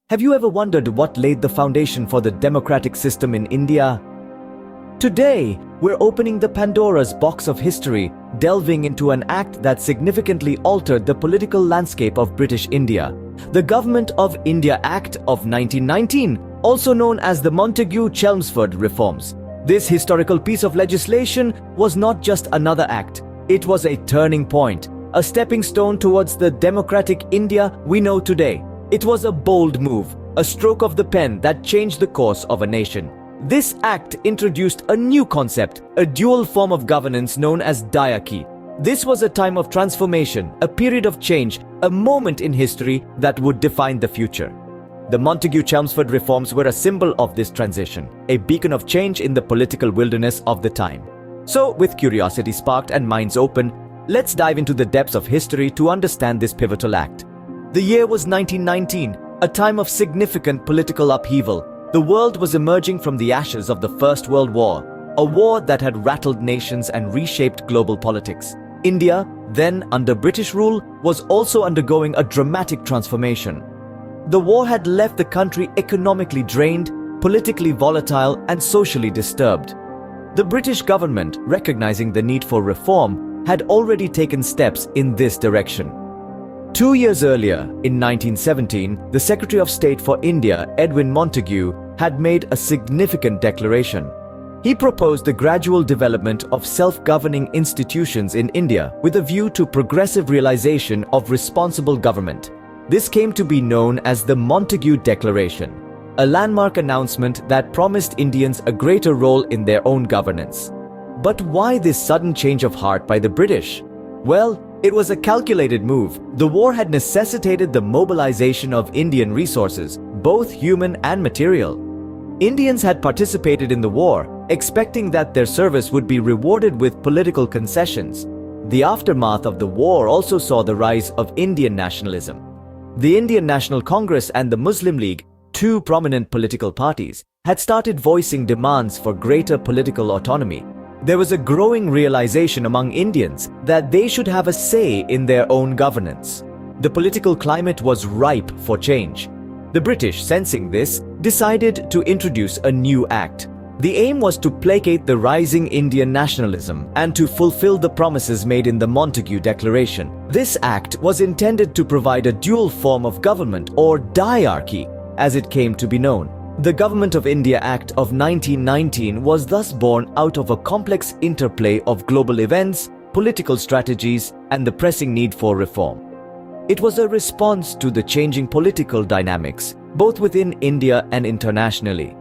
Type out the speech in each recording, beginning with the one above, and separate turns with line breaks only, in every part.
Have you ever wondered what laid the foundation for the democratic system in India? Today, we're opening the Pandora's box of history, delving into an act that significantly altered the political landscape of British India. The Government of India Act of 1919, also known as the Montagu-Chelmsford Reforms. This historical piece of legislation was not just another act. It was a turning point, a stepping stone towards the democratic India we know today. It was a bold move, a stroke of the pen that changed the course of a nation. This act introduced a new concept, a dual form of governance known as Diarchy. This was a time of transformation, a period of change, a moment in history that would define the future. The Montagu-Chelmsford Reforms were a symbol of this transition, a beacon of change in the political wilderness of the time. So, with curiosity sparked and minds open, let's dive into the depths of history to understand this pivotal act. The year was 1919, a time of significant political upheaval. The world was emerging from the ashes of the First World War, a war that had rattled nations and reshaped global politics. India, then under British rule, was also undergoing a dramatic transformation. The war had left the country economically drained, politically volatile, and socially disturbed. The British government, recognizing the need for reform, had already taken steps in this direction. 2 years earlier, in 1917, the Secretary of State for India, Edwin Montagu, had made a significant declaration. He proposed the gradual development of self-governing institutions in India with a view to progressive realization of responsible government. This came to be known as the Montagu Declaration, a landmark announcement that promised Indians a greater role in their own governance. But why this sudden change of heart by the British? Well, it was a calculated move. The war had necessitated the mobilization of Indian resources, both human and material. Indians had participated in the war, expecting that their service would be rewarded with political concessions. The aftermath of the war also saw the rise of Indian nationalism. The Indian National Congress and the Muslim League, two prominent political parties, had started voicing demands for greater political autonomy. There was a growing realization among Indians that they should have a say in their own governance. The political climate was ripe for change. The British, sensing this, decided to introduce a new act. The aim was to placate the rising Indian nationalism and to fulfill the promises made in the Montagu Declaration. This act was intended to provide a dual form of government, or diarchy, as it came to be known. The Government of India Act of 1919 was thus born out of a complex interplay of global events, political strategies, and the pressing need for reform. It was a response to the changing political dynamics, both within India and internationally.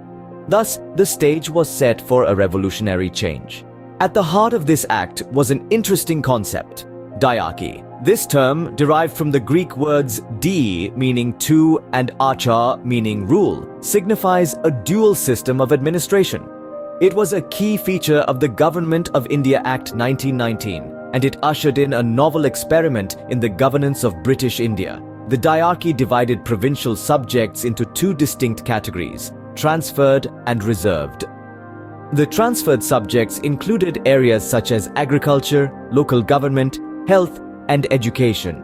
Thus, the stage was set for a revolutionary change. At the heart of this act was an interesting concept: diarchy. This term, derived from the Greek words di meaning two and archa meaning rule, signifies a dual system of administration. It was a key feature of the Government of India Act 1919, and it ushered in a novel experiment in the governance of British India. The diarchy divided provincial subjects into two distinct categories: transferred and reserved. The transferred subjects included areas such as agriculture, local government, health, and education.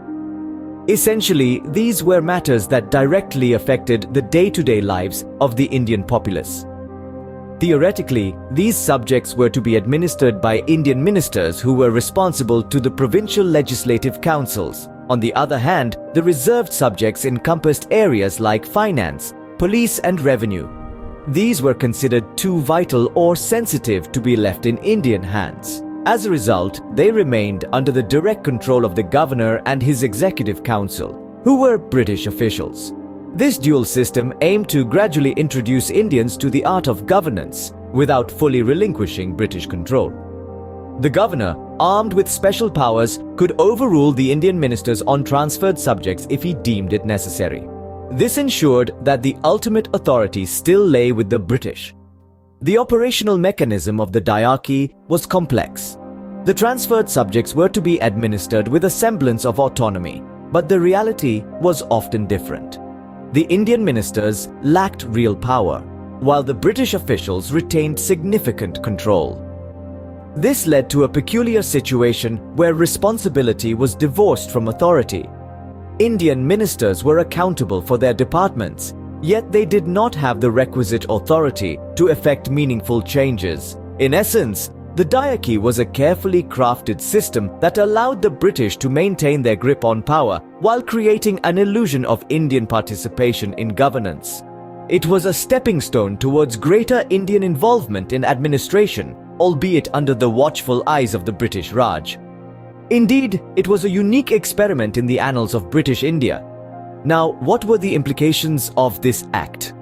Essentially, these were matters that directly affected the day-to-day lives of the Indian populace. Theoretically, these subjects were to be administered by Indian ministers who were responsible to the provincial legislative councils. On the other hand, the reserved subjects encompassed areas like finance, police, and revenue. These were considered too vital or sensitive to be left in Indian hands. As a result, they remained under the direct control of the governor and his executive council, who were British officials. This dual system aimed to gradually introduce Indians to the art of governance without fully relinquishing British control. The governor, armed with special powers, could overrule the Indian ministers on transferred subjects if he deemed it necessary. This ensured that the ultimate authority still lay with the British. The operational mechanism of the diarchy was complex. The transferred subjects were to be administered with a semblance of autonomy, but the reality was often different. The Indian ministers lacked real power, while the British officials retained significant control. This led to a peculiar situation where responsibility was divorced from authority. Indian ministers were accountable for their departments, Yet they did not have the requisite authority to effect meaningful changes. In essence, the Diarchy was a carefully crafted system that allowed the British to maintain their grip on power while creating an illusion of Indian participation in governance. It was a stepping stone towards greater Indian involvement in administration, albeit under the watchful eyes of the British Raj. Indeed, it was a unique experiment in the annals of British India. Now, what were the implications of this act?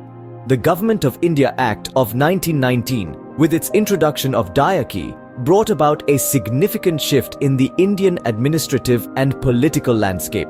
The Government of India Act of 1919, with its introduction of Diarchy, brought about a significant shift in the Indian administrative and political landscape.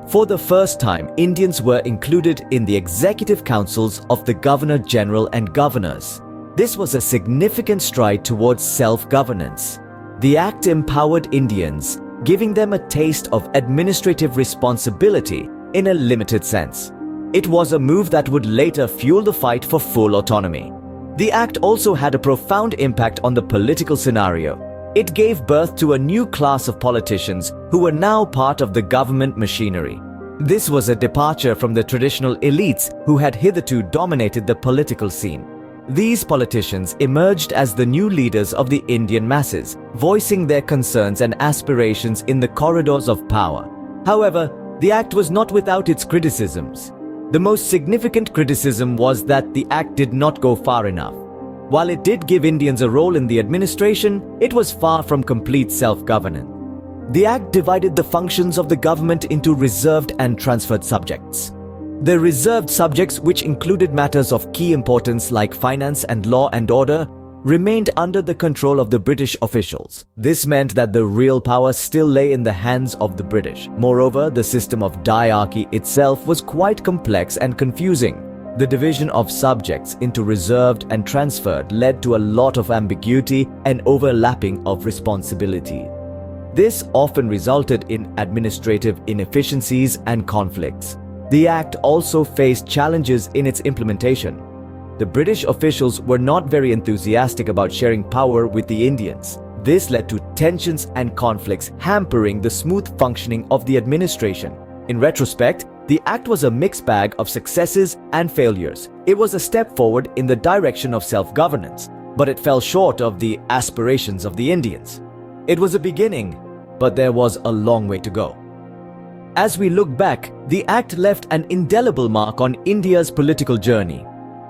For the first time, Indians were included in the executive councils of the Governor-General and governors. This was a significant stride towards self-governance. The Act empowered Indians, giving them a taste of administrative responsibility in a limited sense. It was a move that would later fuel the fight for full autonomy. The Act also had a profound impact on the political scenario. It gave birth to a new class of politicians who were now part of the government machinery. This was a departure from the traditional elites who had hitherto dominated the political scene. These politicians emerged as the new leaders of the Indian masses, voicing their concerns and aspirations in the corridors of power. However, the Act was not without its criticisms. The most significant criticism was that the Act did not go far enough. While it did give Indians a role in the administration, it was far from complete self-governance. The Act divided the functions of the government into reserved and transferred subjects. The reserved subjects, which included matters of key importance like finance and law and order, remained under the control of the British officials. This meant that the real power still lay in the hands of the British. Moreover, the system of Diarchy itself was quite complex and confusing. The division of subjects into reserved and transferred led to a lot of ambiguity and overlapping of responsibility. This often resulted in administrative inefficiencies and conflicts. The Act also faced challenges in its implementation. The British officials were not very enthusiastic about sharing power with the Indians. This led to tensions and conflicts, hampering the smooth functioning of the administration. In retrospect, the Act was a mixed bag of successes and failures. It was a step forward in the direction of self-governance, but it fell short of the aspirations of the Indians. It was a beginning, but there was a long way to go. As we look back, the Act left an indelible mark on India's political journey.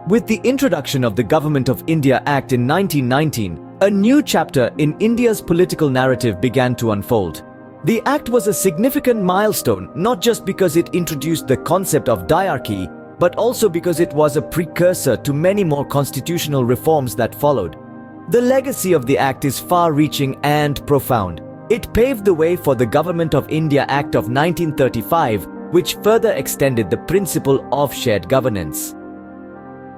With the introduction of the Government of India Act in 1919, a new chapter in India's political narrative began to unfold. The Act was a significant milestone, not just because it introduced the concept of Diarchy, but also because it was a precursor to many more constitutional reforms that followed. The legacy of the Act is far-reaching and profound. It paved the way for the Government of India Act of 1935, which further extended the principle of shared governance.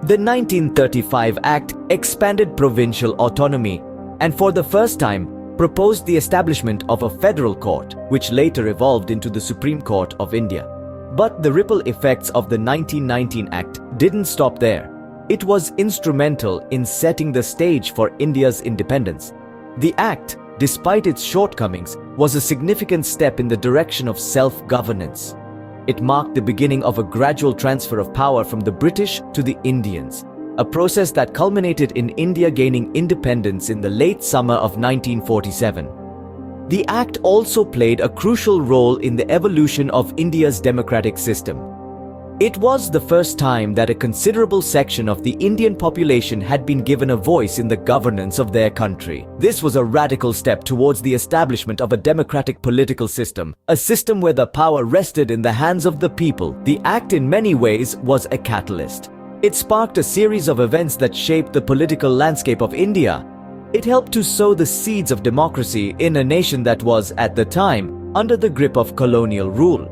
The 1935 Act expanded provincial autonomy and for the first time proposed the establishment of a federal court, which later evolved into the Supreme Court of India. But the ripple effects of the 1919 Act didn't stop there. It was instrumental in setting the stage for India's independence. The Act, despite its shortcomings, was a significant step in the direction of self-governance. It marked the beginning of a gradual transfer of power from the British to the Indians, a process that culminated in India gaining independence in the late summer of 1947. The Act also played a crucial role in the evolution of India's democratic system. It was the first time that a considerable section of the Indian population had been given a voice in the governance of their country. This was a radical step towards the establishment of a democratic political system, a system where the power rested in the hands of the people. The Act in many ways was a catalyst. It sparked a series of events that shaped the political landscape of India. It helped to sow the seeds of democracy in a nation that was, at the time, under the grip of colonial rule.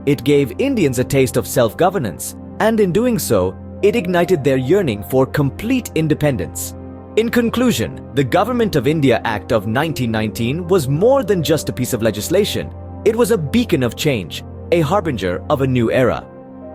It gave Indians a taste of self-governance, and in doing so, it ignited their yearning for complete independence. In conclusion, the Government of India Act of 1919 was more than just a piece of legislation. It was a beacon of change, a harbinger of a new era.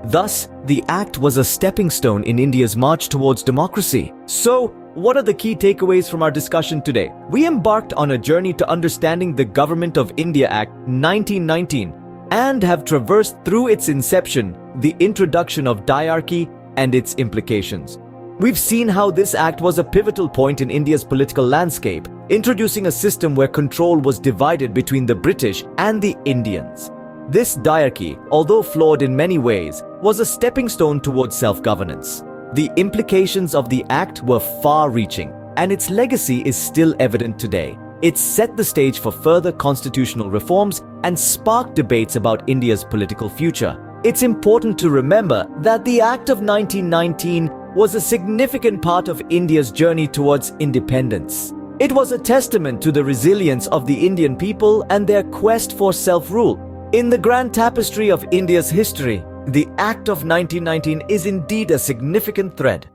Thus, the Act was a stepping stone in India's march towards democracy. So, what are the key takeaways from our discussion today? We embarked on a journey to understanding the Government of India Act 1919, and have traversed through its inception, the introduction of Diarchy and its implications. We've seen how this act was a pivotal point in India's political landscape, introducing a system where control was divided between the British and the Indians. This Diarchy, although flawed in many ways, was a stepping stone towards self-governance. The implications of the act were far-reaching, and its legacy is still evident today. It set the stage for further constitutional reforms and sparked debates about India's political future. It's important to remember that the Act of 1919 was a significant part of India's journey towards independence. It was a testament to the resilience of the Indian people and their quest for self-rule. In the grand tapestry of India's history, the Act of 1919 is indeed a significant thread.